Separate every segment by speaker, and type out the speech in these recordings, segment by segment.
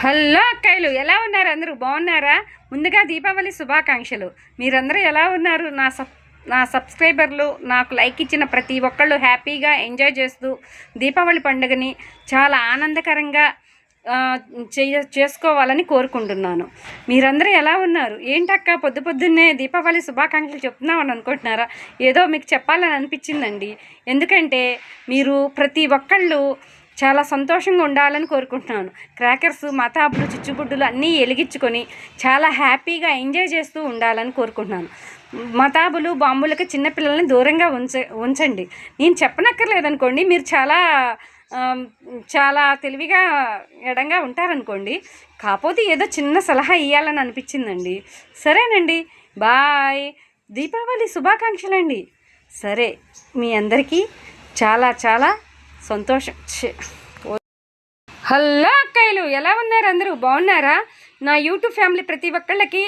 Speaker 1: Hello అక్కయ్యలు, ఎలా ఉన్నారు? అందరూ బాగున్నారా? ముందుగా దీపావళి శుభాకాంక్షలు. మీరందరూ ఎలా ఉన్నారు? నా సబ్స్క్రైబర్లు నాకు లైక్ ఇచ్చిన ప్రతి ఒక్కళ్ళు హ్యాపీగా ఎంజాయ్ చేస్తూ దీపావళి పండుగని చాలా ఆనందకరంగా చేసుకోవాలని కోరుకుంటున్నాను. మీరందరూ ఎలా ఉన్నారు? ఏంటక్క పొద్దున్నే దీపావళి శుభాకాంక్షలు చెప్తున్నామని అనుకుంటున్నారా? ఏదో మీకు చెప్పాలని అనిపించిందండి. ఎందుకంటే మీరు ప్రతి ఒక్కళ్ళు చాలా సంతోషంగా ఉండాలని కోరుకుంటున్నాను. క్రాకర్స్, మతాబులు, చిచ్చుబుడ్డులు అన్నీ వెలిగించుకొని చాలా హ్యాపీగా ఎంజాయ్ చేస్తూ ఉండాలని కోరుకుంటున్నాను. మతాబులు, బాంబులకి చిన్నపిల్లల్ని దూరంగా ఉంచండి. నేను చెప్పనక్కర్లేదనుకోండి, మీరు చాలా తెలివిగా ఎడంగా ఉంటారనుకోండి. కాకపోతే ఏదో చిన్న సలహా ఇవ్వాలని అనిపించిందండి. సరేనండి, బాయ్. దీపావళి శుభాకాంక్షలండి. సరే, మీ అందరికీ చాలా చాలా సంతోషం. హలో అక్కయ్యలు, ఎలా ఉన్నారు? అందరూ బాగున్నారా? నా యూట్యూబ్ ఫ్యామిలీ ప్రతి ఒక్కళ్ళకి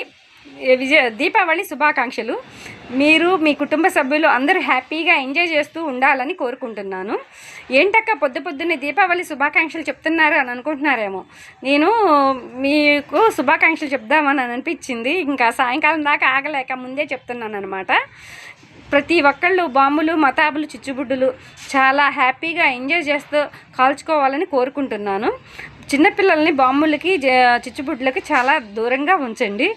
Speaker 1: దీపావళి శుభాకాంక్షలు. మీరు మీ కుటుంబ సభ్యులు అందరూ హ్యాపీగా ఎంజాయ్ చేస్తూ ఉండాలని కోరుకుంటున్నాను. ఏంటక్క పొద్దున్నే దీపావళి శుభాకాంక్షలు చెప్తున్నారు అని అనుకుంటున్నారేమో. నేను మీకు శుభాకాంక్షలు చెప్దామని అనిపించింది. ఇంకా సాయంకాలం దాకా ఆగలేక ముందే చెప్తున్నాను అనమాట. ప్రతి ఒక్కళ్ళు బాంబులు, మతాబులు, చిచ్చుబుడ్డులు చాలా హ్యాపీగా ఎంజాయ్ చేస్తూ కాల్చుకోవాలని కోరుకుంటున్నాను. చిన్నపిల్లల్ని బాంబులకి, చిచ్చుబుడ్లకి చాలా దూరంగా ఉంచండి.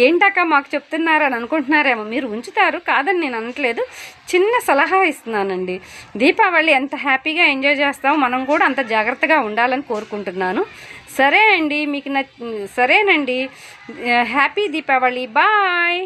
Speaker 1: ఏంటక్క మాకు చెప్తున్నారని అనుకుంటున్నారేమో. మీరు ఉంచుతారు, కాదని నేను అనట్లేదు. చిన్న సలహా ఇస్తున్నానండి. దీపావళి ఎంత హ్యాపీగా ఎంజాయ్ చేస్తామో మనం కూడా అంత జాగ్రత్తగా ఉండాలని కోరుకుంటున్నాను. సరే అండి, సరేనండి. హ్యాపీ దీపావళి. బాయ్.